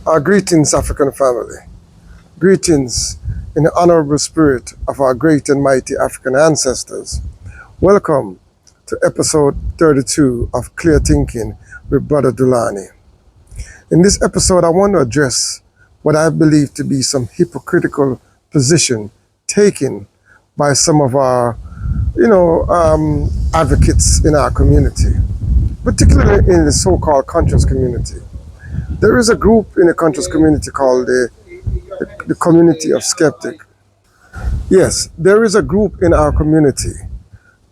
Our greetings, African family. Greetings in the honorable spirit of our great and mighty African ancestors. Welcome to episode 32 of Clear Thinking with Brother Dulani. In this episode, I want to address what I believe to be some hypocritical position taken by some of our, advocates in our community, particularly in the so-called conscious community. There is a group in the conscious community called the community of skeptics. Yes, there is a group in our community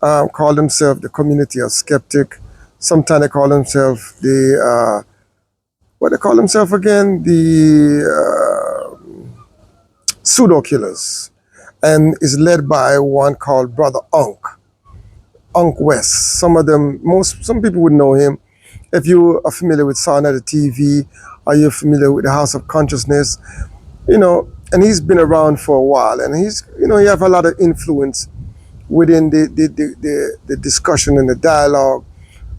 call themselves the community of skeptics. Sometimes they call themselves the, what they call themselves again? The pseudo killas. And is led by one called Brother Ankh West. Some people would know him. If you are familiar with Sound of the TV, or you're familiar with the House of Consciousness, and he's been around for a while, and he have a lot of influence within the discussion and the dialogue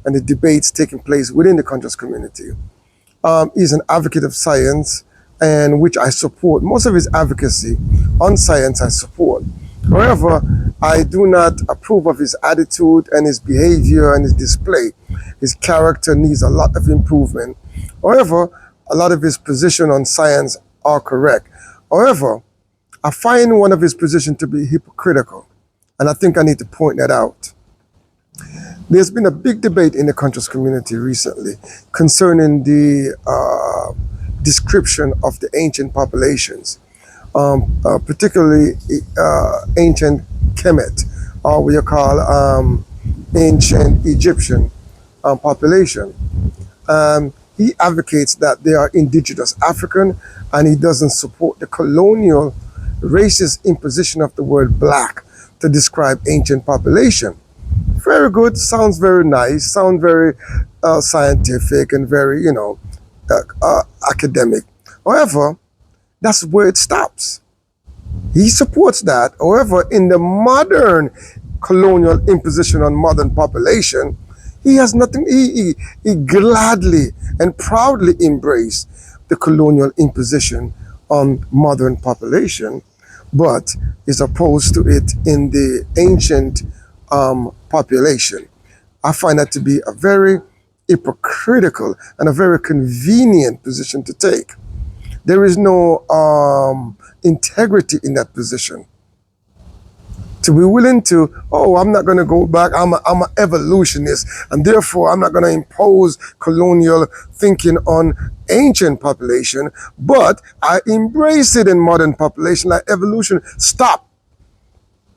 and the debates taking place within the conscious community. He's an advocate of science, and which I support. Most of his advocacy on science I support. However, I do not approve of his attitude and his behavior and his display. His character needs a lot of improvement. However, a lot of his position on science are correct. However, I find one of his positions to be hypocritical, and I think I need to point that out. There's been a big debate in the conscious community recently concerning the description of the ancient populations, particularly ancient Kemet, or what you call ancient Egyptian population. He advocates that they are indigenous African, and he doesn't support the colonial racist imposition of the word black to describe ancient population. Very good, sounds very nice, sounds very scientific and very, academic. However, that's where it stops. He supports that. However, in the modern colonial imposition on modern population, he has nothing, he gladly and proudly embraced the colonial imposition on modern population, but is opposed to it in the ancient population. I find that to be a very hypocritical and a very convenient position to take. There is no integrity in that position. To be willing to, I'm not going to go back, I'm an evolutionist, and therefore I'm not going to impose colonial thinking on ancient population, but I embrace it in modern population like evolution. Stop.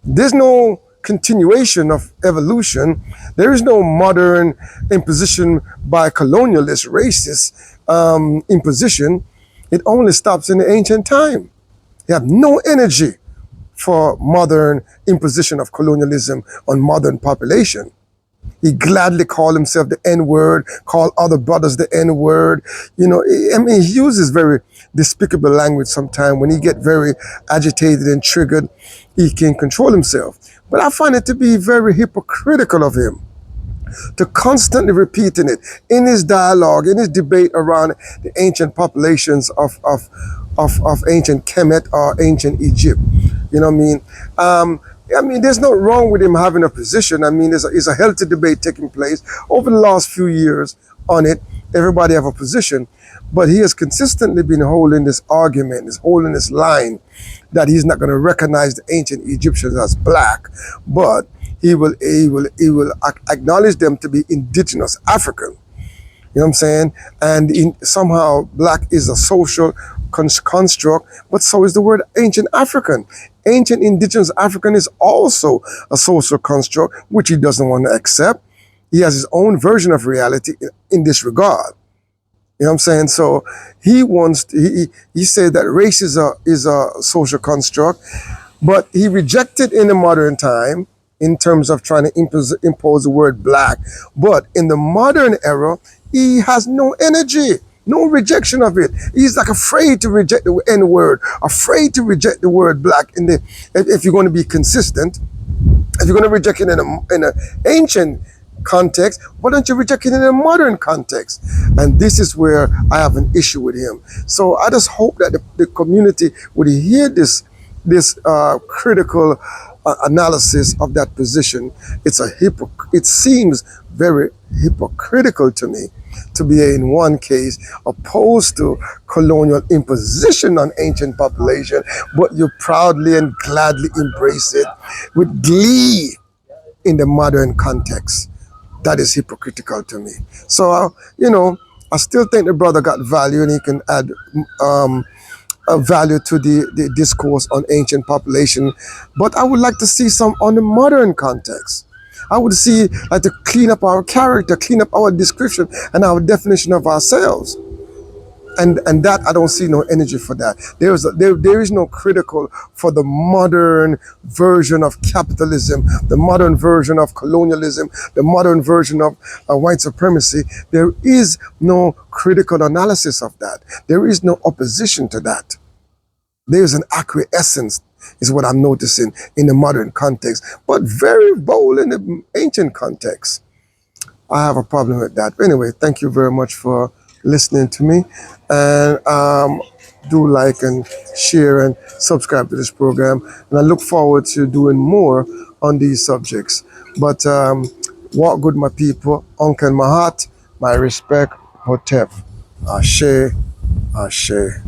There's no continuation of evolution. There is no modern imposition by colonialist, racist imposition. It only stops in the ancient time. You have no energy for modern imposition of colonialism on modern population. He gladly called himself the N-word, called other brothers the N-word. He uses very despicable language sometimes. When he get very agitated and triggered, he can control himself. But I find it to be very hypocritical of him to constantly repeating it in his dialogue, in his debate around the ancient populations of ancient Kemet or ancient Egypt. You know what I mean? There's no wrong with him having a position. There's a healthy debate taking place over the last few years on it. Everybody have a position, but he has consistently been holding this argument, holding this line that he's not going to recognize the ancient Egyptians as black, but he will acknowledge them to be indigenous African. You know what I'm saying? And somehow black is a social construct, but so is the word ancient African. Ancient indigenous African is also a social construct, which he doesn't want to accept. He has his own version of reality in this regard. You know what I'm saying? So he said that race is a social construct, but he rejected in the modern time in terms of trying to impose the word black. But in the modern era, he has no energy, no rejection of it. He's like afraid to reject the N-word, afraid to reject the word black if you're going to be consistent. If you're going to reject it in an ancient context, why don't you reject it in a modern context? And this is where I have an issue with him. So I just hope that the community would hear this critical analysis of that position. It seems very hypocritical to me to be in one case opposed to colonial imposition on ancient population, but you proudly and gladly embrace it with glee in the modern context. That is hypocritical to me. So, I still think the brother got value and he can add a value to the discourse on ancient population. But I would like to see some on the modern context. I would see like to clean up our character, clean up our description and our definition of ourselves. And that I don't see no energy for that. There is no critical for the modern version of capitalism, the modern version of colonialism, the modern version of white supremacy. There is no critical analysis of that. There is no opposition to that. There is an acquiescence, is what I'm noticing in the modern context, but very bold in the ancient context. I have a problem with that. But anyway, thank you very much for listening to me, and do like and share and subscribe to this program, and I look forward to doing more on these subjects. But walk good, my people. Ankh and Mahat, my respect. Hotep. Ashe, Ashe.